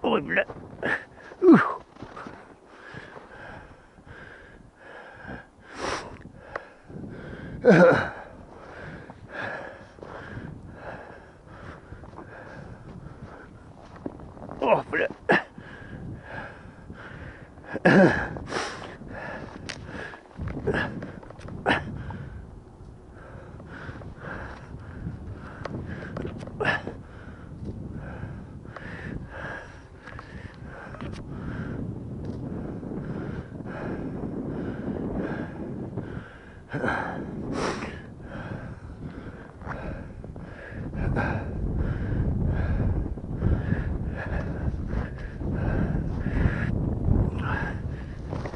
Ой, бля. О, бля.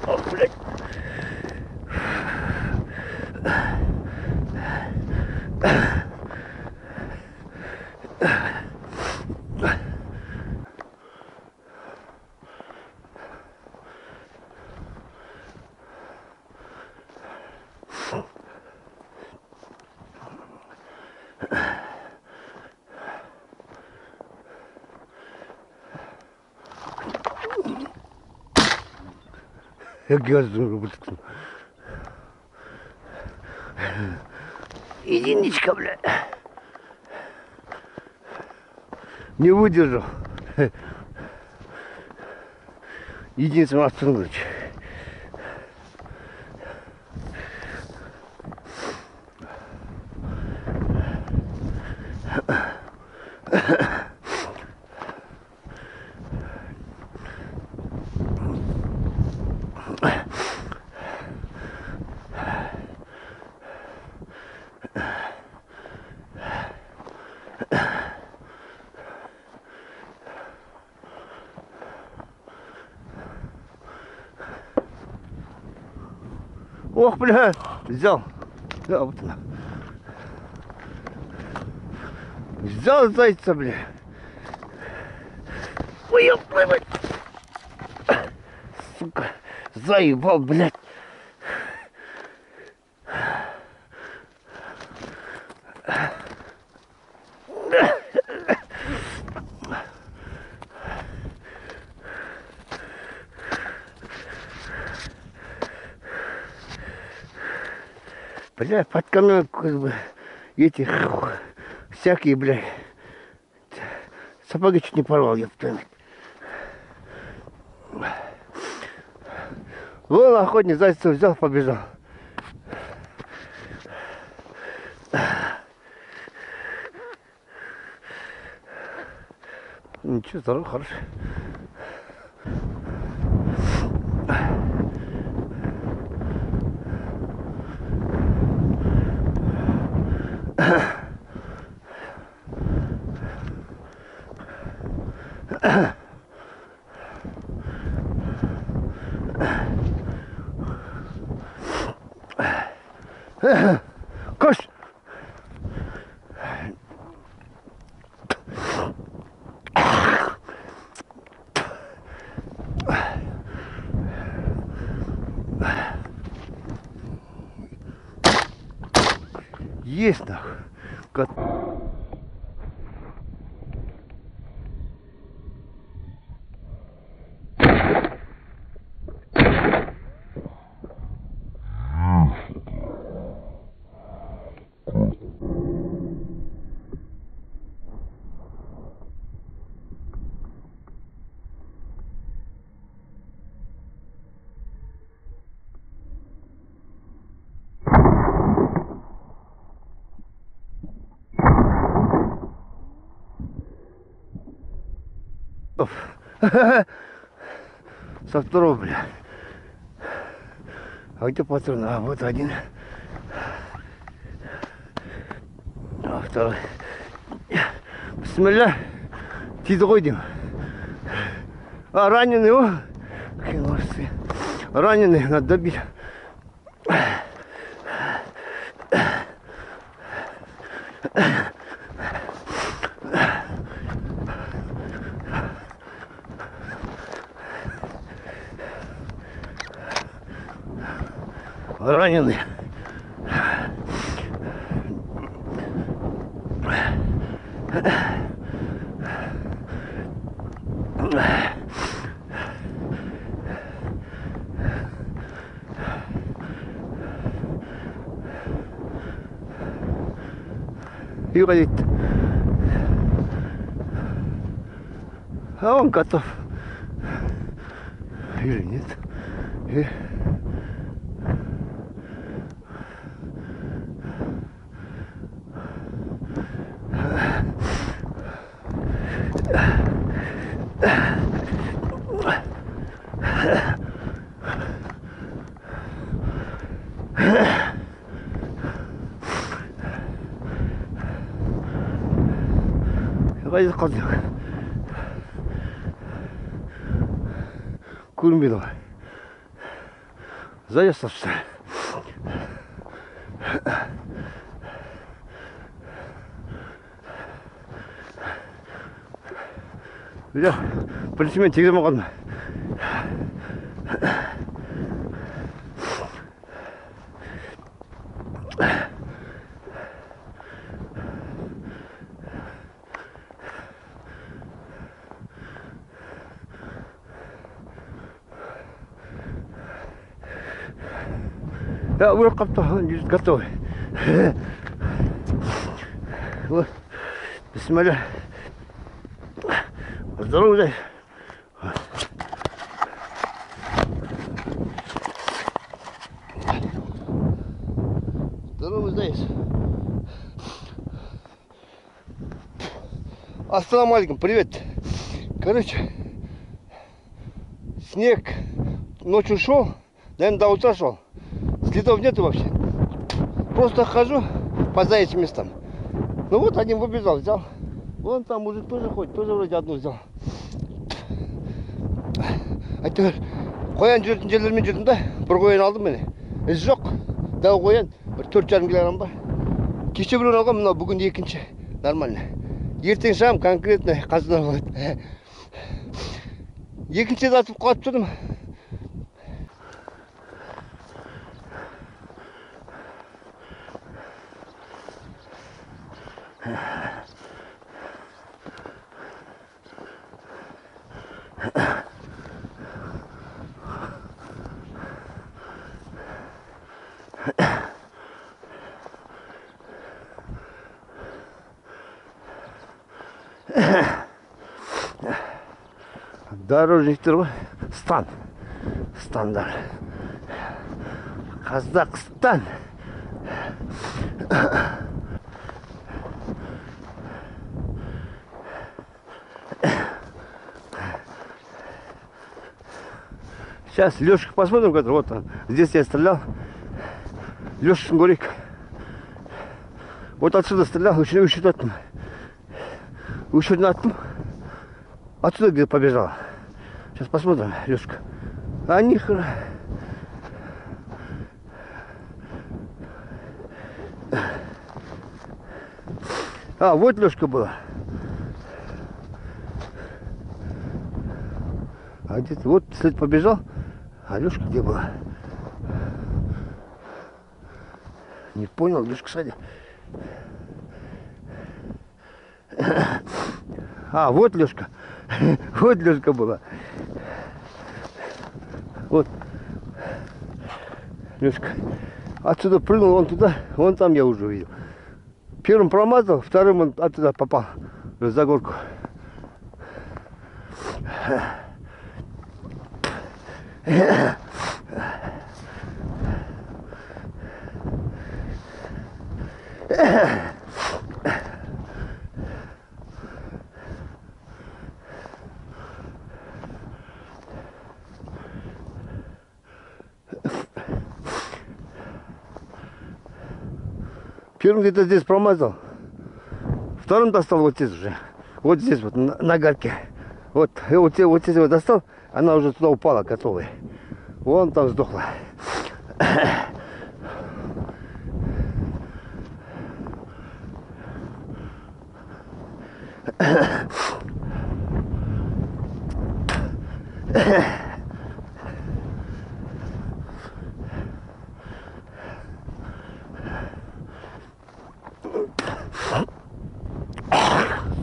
О, блядь. Я газу выпустил. Единичка, бля. Не выдержал. Единственный остановить. Ох, бля, взял. Да, вот она. Взял зайца, бля. Ой, ёп, блядь. Сука, заебал, блядь. Бля, под канал, как бы, эти всякие, бля, сапоги чуть не порвал, ёпта. Вон охотник зайца взял, побежал. Ничего, здорово, хорошо. Кош! Есть нахуй. Со второго, бля. А где патрон? А, вот один. А второй. Бисмилля. Тиді ғой деймін. А, раненый, о. Раненый, надо добить. раненый. И водить. А он готов. Или нет. Hadi kalacak. Kurumbido. Zajastavся. Бля, полицеймен тегізе маған. Я уже готовый. Вот. Бисмилля. Здорово, здорово, заяц. Ассаламу алейкум, привет. Короче, снег ночью шел, наверное, до утра шел. Следов нету вообще. Просто хожу по заячьим местам. Ну вот один выбежал, взял. Вон там мужик тоже ходит, тоже вроде одну взял. Әйтеуір қоян жүретін жерлермен жүрдім да, бір қоян алдым міне. Із жоқ. Дау қоян, бір 4,5 килограмм бар. Кеше біреуін алған, мынау бүгін екінші. Нормально. Ертең шығам конкретно қазына болады. Екінші атып қалып тұрдым. Дорожниктер ғой, стандар. Қазақстан. Сейчас Лешка посмотрим, который вот он. Здесь я стрелял. Леша Шунгурик. Вот отсюда стрелял, очень оттуда. Отсюда где побежал. Сейчас посмотрим, Лешка. А нихера. А, вот Лешка была. А где-то вот след побежал. А Лешка где была? Не понял, Лешка сзади. А, вот Лешка. Вот Лешка была. Вот. Лешка. Отсюда прыгнул, он туда, вон там я уже увидел. Первым промазал, вторым он оттуда попал за горку. Первым где-то здесь промазал, вторым достал вот здесь уже, вот здесь вот на горке. Вот здесь его достал, она уже туда упала, готовая. Вон там сдохла.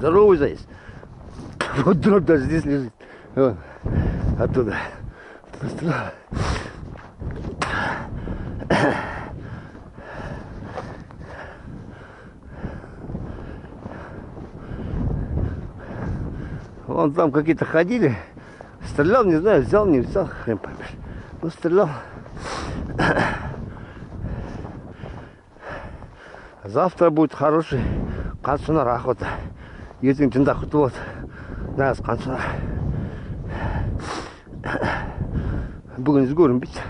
Здоровый заяц. Вот дробь даже здесь лежит. Вон, оттуда. Вон там какие-то ходили. Стрелял, не знаю, взял, не взял. Хрен поймешь. Ну, стрелял. Завтра будет хороший қансонар охота. Ертең жында құты болады. Нағыз қансонар. Бүгін көрінбейді.